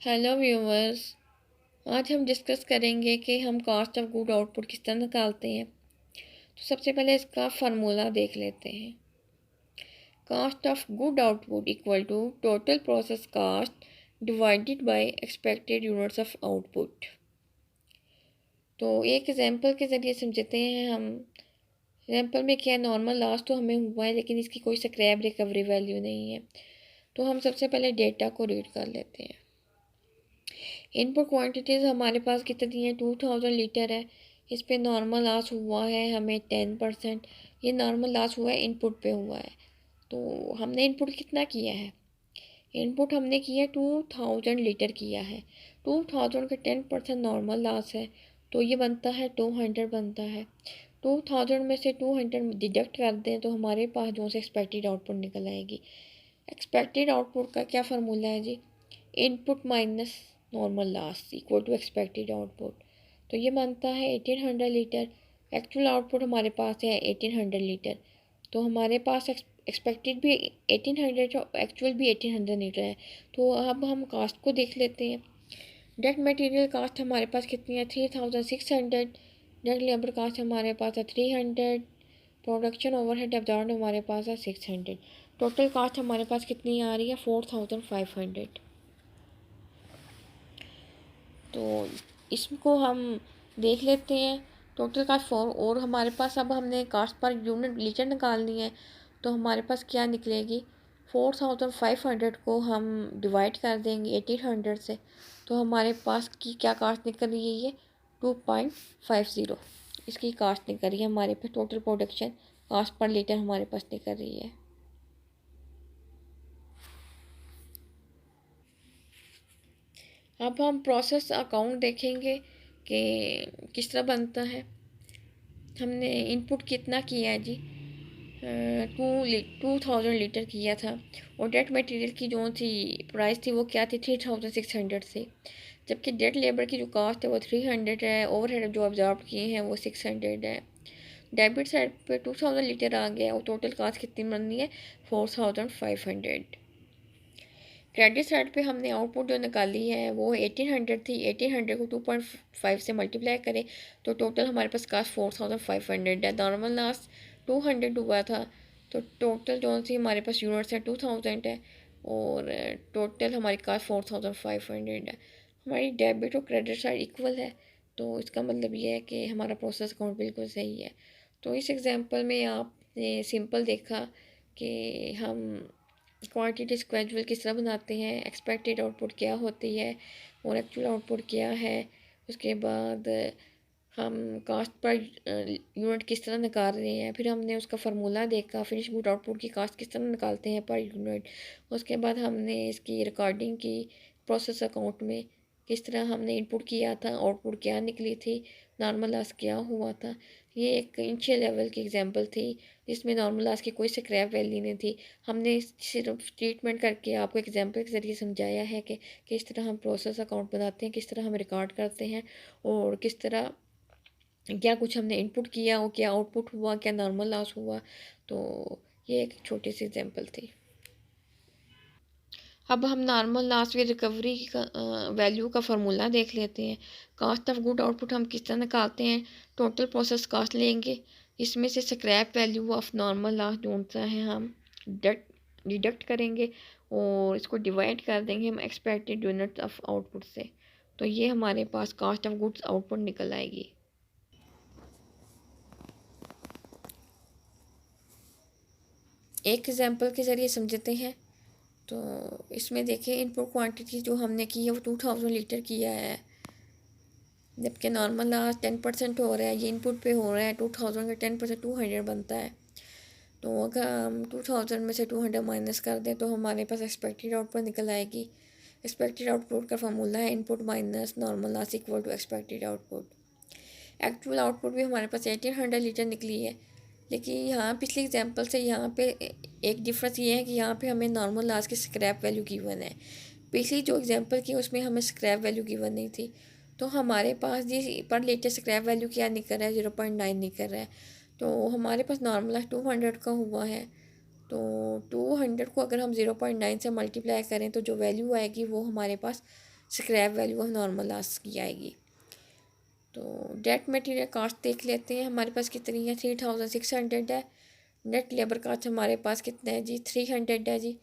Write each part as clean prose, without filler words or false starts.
Hello viewers. आज हम discuss करेंगे कि हम कॉस्ट ऑफ गुड आउटपुट किस तरह निकालते हैं। तो सबसे पहले इसका फार्मूला देख लेते हैं। Cost of good output equal to total process cost divided by expected units of output. तो एक एग्जांपल के ज़रिए समझते हैं हम। एग्जांपल में क्या नॉर्मल लॉस तो हमें हुआ है, लेकिन इसकी कोई स्क्रैप रिकवरी वैल्यू नहीं है। तो हम सबसे पहले डेटा को रीड कर लेते हैं। इनपुट क्वांटिटीज़ हमारे पास कितनी है, 2000 लीटर है। इस पे नॉर्मल लॉस हुआ है हमें 10%। ये नॉर्मल लॉस हुआ है, इनपुट पे हुआ है। तो हमने इनपुट कितना किया है, इनपुट हमने किया 2000 लीटर किया है। 2000 का 10% नॉर्मल लॉस है, तो ये बनता है 200 बनता है। 2000 में से 200 डिडक्ट कर दें तो हमारे पास जो से एक्सपेक्टेड आउटपुट निकल आएगी। एक्सपेक्टेड आउटपुट का क्या फार्मूला है जी, input minus normal loss equal to expected output. तो ये बनता है 1800 लीटर। एक्चुअल आउटपुट हमारे पास है 1800 लीटर। तो हमारे पास एक्सपेक्टेड भी 1800 और एक्चुअल भी 1800 लीटर है। तो अब हम कास्ट को देख लेते हैं। डायरेक्ट मटेरियल कास्ट हमारे पास कितनी है, 3600। डायरेक्ट लेबर कास्ट हमारे पास है 300। प्रोडक्शन ओवरहेड अब्जॉर्ब हमारे पास है 600। टोटल कास्ट हमारे पास कितनी आ रही है, 4500। तो इसको हम देख लेते हैं। टोटल कास्ट 4 और हमारे पास अब हमने कास्ट पर यूनिट लीटर निकालनी है। तो हमारे पास क्या निकलेगी, 4500 को हम डिवाइड कर देंगे 1800 से। तो हमारे पास की क्या कास्ट निकल रही है, ये 2.50 इसकी कास्ट निकल रही है हमारे पास। टोटल प्रोडक्शन कास्ट पर लीटर हमारे पास निकल रही है। अब हम प्रोसेस अकाउंट देखेंगे कि किस तरह बनता है। हमने इनपुट कितना किया है जी, 2000 लीटर किया था। और डेट मटेरियल की जो थी प्राइस थी वो क्या थी, 3600 से। जबकि डेट लेबर की जो कास्ट है वो 300 है। ओवरहेड जो ऑब्जॉर्व किए हैं वो 600 है। डेबिट साइड पे 2000 लीटर आ गया और टोटल कास्ट कितनी बननी है, 4500। क्रेडिट साइड पे हमने आउटपुट जो निकाली है वो 1800 थी। 1800 को 2.5 से मल्टीप्लाई करें तो टोटल हमारे पास कास्ट 4500 है। नॉर्मल लास्ट 200 हुआ था। तो टोटल जो सी हमारे पास यूनिट्स है 2000 है। और टोटल हमारी कास्ट 4500 है। हमारी डेबिट और क्रेडिट साइड इक्वल है। तो इसका मतलब ये है कि हमारा प्रोसेस अकाउंट बिल्कुल सही है। तो इस एग्जांपल में आपने सिंपल देखा कि हम क्वांटिटी स्केड्यूल किस तरह बनाते हैं, एक्सपेक्टेड आउटपुट क्या होती है और एक्चुअल आउटपुट क्या है। उसके बाद हम कास्ट पर यूनिट किस तरह निकाल रहे हैं। फिर हमने उसका फार्मूला देखा, फिनिश गुड आउटपुट की कास्ट किस तरह निकालते हैं पर यूनिट। उसके बाद हमने इसकी रिकॉर्डिंग की प्रोसेस अकाउंट में, किस तरह हमने इनपुट किया था, आउटपुट क्या निकली थी, नॉर्मल लॉस क्या हुआ था। ये एक इनिशियल लेवल की एग्जांपल थी जिसमें नॉर्मल लॉस की कोई स्क्रैप वैल्यू नहीं थी। हमने सिर्फ ट्रीटमेंट करके आपको एग्जांपल के ज़रिए समझाया है कि किस तरह हम प्रोसेस अकाउंट बनाते हैं, किस तरह हम रिकॉर्ड करते हैं और किस तरह क्या कुछ हमने इनपुट किया और क्या आउटपुट हुआ, क्या नॉर्मल लॉस हुआ। तो ये एक छोटी सी एग्जांपल थी। अब हम नॉर्मल लॉस विद रिकवरी का वैल्यू का फार्मूला देख लेते हैं। कास्ट ऑफ गुड आउटपुट हम किस तरह निकालते हैं, टोटल प्रोसेस कास्ट लेंगे, इसमें से scrap value of normal loss ढूंढता है हम डिडक्ट करेंगे और इसको डिवाइड कर देंगे हम एक्सपेक्टेड यूनिट ऑफ आउटपुट से। तो ये हमारे पास कास्ट ऑफ गुड्स आउटपुट निकल आएगी। एक एग्जांपल के ज़रिए समझते हैं। तो इसमें देखिए इनपुट क्वांटिटी जो हमने की है वो 2000 लीटर किया है। जबकि नॉर्मल लास्ट 10% हो रहा है, ये इनपुट पे हो रहा है। 2000 का 10% 200 बनता है। तो अगर हम 2000 में से 200 माइनस कर दें तो हमारे पास एक्सपेक्टेड आउटपुट निकल आएगी। एक्सपेक्टेड आउटपुट का फार्मूला है input minus normal loss equal to expected output. Actual output भी हमारे पास 1800 लीटर निकली है। लेकिन यहाँ पिछले एग्जांपल से यहाँ पे एक डिफरेंस ये है कि यहाँ पे हमें नॉर्मल लास्ट की स्क्रैप वैल्यू गिवन है। पिछली जो एग्जांपल की उसमें हमें स्क्रैप वैल्यू गिवन नहीं थी। तो हमारे पास जी पर लीटर स्क्रैप वैल्यू क्या निकल रहा है, 0.9 निकल रहा है। तो हमारे पास नॉर्मल 200 का हुआ है। तो 200 को अगर हम 0.9 से मल्टीप्लाई करें तो जो वैल्यू आएगी वो हमारे पास scrap value of normal loss की आएगी। तो डेट मटेरियल कास्ट देख लेते हैं हमारे पास कितनी है, 3600 है। नेट लेबर कास्ट हमारे पास कितना है जी, 300 है जी।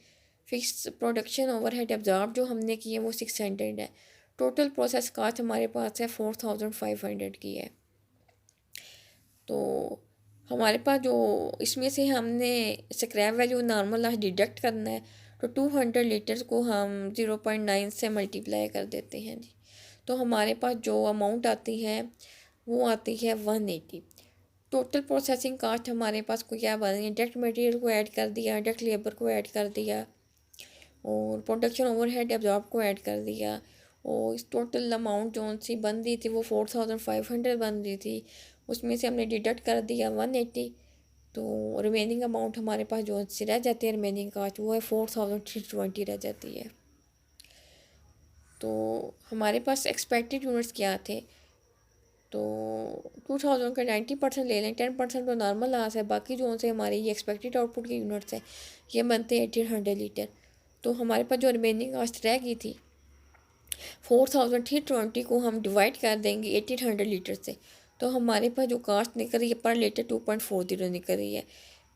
फिक्स प्रोडक्शन ओवरहेड एब्जॉर्ब जो हमने की है वो 600 है। टोटल प्रोसेस कास्ट हमारे पास है 4500 की है। तो हमारे पास जो इसमें से हमने scrap value normal loss deduct करना है, तो 200 लीटर्स को हम 0.9 से मल्टीप्लाई कर देते हैं जी। तो हमारे पास जो अमाउंट आती है वो आती है 180। टोटल प्रोसेसिंग कास्ट हमारे पास को क्या बन रही है, डायरेक्ट मटेरियल को ऐड कर दिया, डायरेक्ट लेबर को ऐड कर दिया और प्रोडक्शन ओवरहेड एब्जॉर्ब को ऐड कर दिया। और इस टोटल अमाउंट जो सी बन रही थी वो 4500 बन रही थी, उसमें से हमने डिडक्ट कर दिया 180। तो रिमेनिंग अमाउंट हमारे पास जो सी रह जाती है रिमेनिंग कास्ट वो है 4320 रह जाती है। तो हमारे पास एक्सपेक्टेड यूनिट्स क्या थे, तो 2000 का 90% ले लें, 10% तो नॉर्मल लॉस है, बाकी जो से हमारे ये एक्सपेक्टेड आउटपुट के यूनिट्स है ये बनते हैं 1800 लीटर। तो हमारे पास जो रिमेनिंग कास्ट रह गई थी 4320 को हम डिवाइड कर देंगे 1800 लीटर से, तो हमारे पास जो कास्ट निकल रही है पर लीटर 2.40 निकल रही है।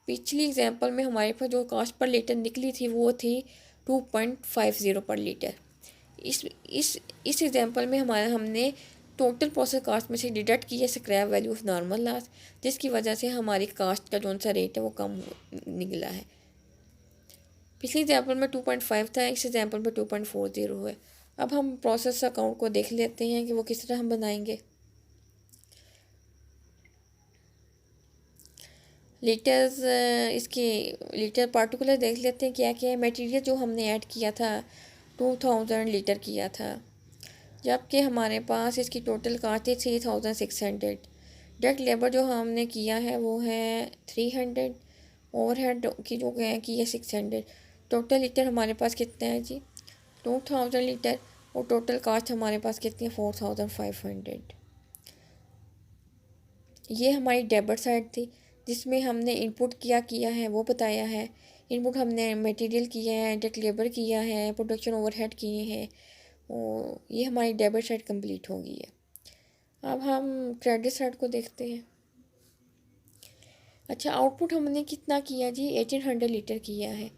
पिछली एग्जांपल में हमारे पास जो कास्ट पर लीटर निकली थी वो थी 2.50 पर लीटर। इस एग्जांपल में हमारा हमने टोटल प्रोसेस कास्ट में से डिडक्ट की है scrap value of normal loss, जिसकी वजह से हमारी कास्ट का जो सा रेट है वो कम निकला है। पिछले एग्जांपल में 2.5 था, इस एग्जांपल में 2.40 है। अब हम प्रोसेस अकाउंट को देख लेते हैं कि वो किस तरह हम बनाएंगे। लीटर्स इसके लीटर पार्टिकुलर देख लेते हैं क्या क्या है। मटेरियल जो हमने ऐड किया था 2000 लीटर किया था, जबकि हमारे पास इसकी टोटल कास्ट है 3600। डायरेक्ट लेबर जो हमने किया है वो है 300, ओवरहेड की जो की है 600। टोटल लीटर हमारे पास कितना है जी 2000 लीटर, और टोटल कास्ट हमारे पास कितनी है 4500। ये हमारी डेबिट साइड थी जिसमें हमने इनपुट किया है वो बताया है। इनपुट हमने मटेरियल किया है, डायरेक्ट लेबर किया है, प्रोडक्शन ओवरहेड किए हैं, और ये हमारी डेबिट साइड कंप्लीट हो गई है। अब हम क्रेडिट साइड को देखते हैं। अच्छा, आउटपुट हमने कितना किया जी 1800 लीटर किया है,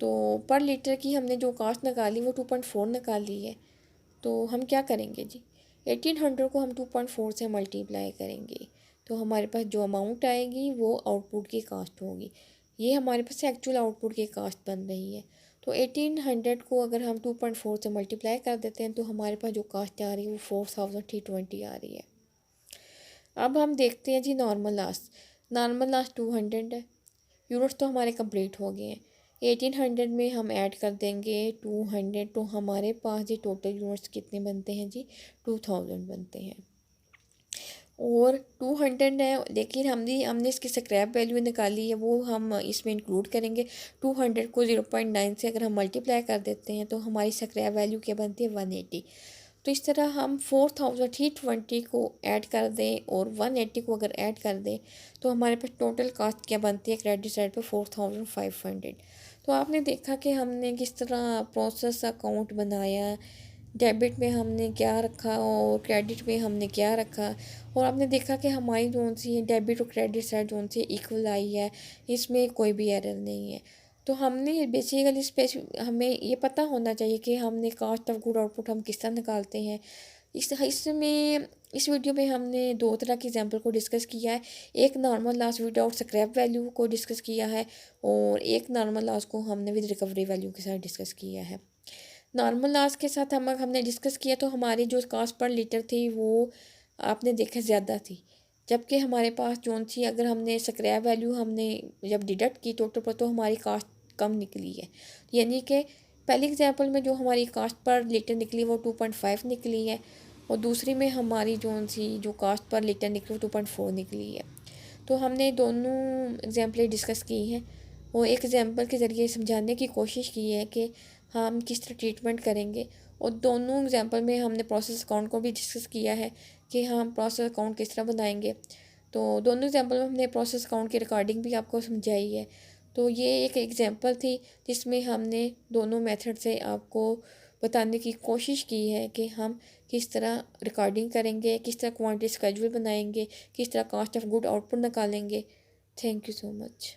तो पर लीटर की हमने जो कास्ट निकाली वो 2.4 निकाली है। तो हम क्या करेंगे जी 1800 को हम 2.4 से मल्टीप्लाई करेंगे, तो हमारे पास जो अमाउंट आएगी वो आउटपुट की कास्ट होगी। ये हमारे पास एक्चुअल आउटपुट की कास्ट बन रही है। तो 1800 को अगर हम 2.4 से मल्टीप्लाई कर देते हैं तो हमारे पास जो कास्ट आ रही है वो 4320 आ रही है। अब हम देखते हैं जी नॉर्मल लॉस। नॉर्मल लॉस 200 है। यूनिट्स तो हमारे कंप्लीट हो गए हैं। 1800 में हम ऐड कर देंगे 200, तो हमारे पास जी टोटल यूनिट्स कितने बनते हैं जी 2000 बनते हैं। और 200 है, लेकिन हमने इसकी स्क्रैप वैल्यू निकाली है वो हम इसमें इंक्लूड करेंगे। 200 को 0.9 से अगर हम मल्टीप्लाई कर देते हैं तो हमारी स्क्रैप वैल्यू क्या बनती है 180। तो इस तरह हम 4320 को ऐड कर दें और 180 को अगर ऐड कर दें तो हमारे पास टोटल कास्ट क्या बनती है क्रेडिट साइड पे 4500। तो आपने देखा कि हमने किस तरह प्रोसेस अकाउंट बनाया, डेबिट में हमने क्या रखा और क्रेडिट में हमने क्या रखा, और आपने देखा कि हमारी जो सी है डेबिट और क्रेडिट साइड जो सी इक्वल आई है, इसमें कोई भी एरर नहीं है। तो हमने बेसिकली हमें ये पता होना चाहिए कि हमने कास्ट ऑफ गुड आउटपुट हम किस तरह निकालते हैं। इसमें इस वीडियो में हमने दो तरह की एग्जांपल को डिस्कस किया है। एक normal loss without scrap value को डिस्कस किया है, और एक नॉर्मल लॉस को हमने विद रिकवरी वैल्यू के साथ डिस्कस किया है। नॉर्मल लॉस के साथ हमने डिस्कस किया तो हमारी जो कास्ट पर लीटर थी वो आपने देखा ज़्यादा थी, जबकि हमारे पास जो सी अगर हमने स्क्रैप वैल्यू हमने जब डिडक्ट की टोटल पर तो हमारी कास्ट कम निकली है। यानी कि पहली एग्जांपल में जो हमारी कास्ट पर लीटर निकली वो 2.5 निकली है, और दूसरी में हमारी जो कास्ट पर लीटर निकली वो 2.4 निकली है। तो हमने दोनों एग्जांपलें डिस्कस की हैं और एक एग्जांपल के ज़रिए समझाने की कोशिश की है कि हम किस तरह ट्रीटमेंट करेंगे, और दोनों एग्जांपल में हमने प्रोसेस अकाउंट को भी डिस्कस किया है कि हम प्रोसेस अकाउंट किस तरह बनाएंगे। तो दोनों एग्जांपल में हमने प्रोसेस अकाउंट की रिकॉर्डिंग भी आपको समझाई है। तो ये एक एग्जांपल थी जिसमें हमने दोनों मेथड से आपको बताने की कोशिश की है कि हम किस तरह रिकॉर्डिंग करेंगे, किस तरह क्वांटिटी स्केड्यूल बनाएंगे, किस तरह कॉस्ट ऑफ गुड आउटपुट निकालेंगे। Thank you so much.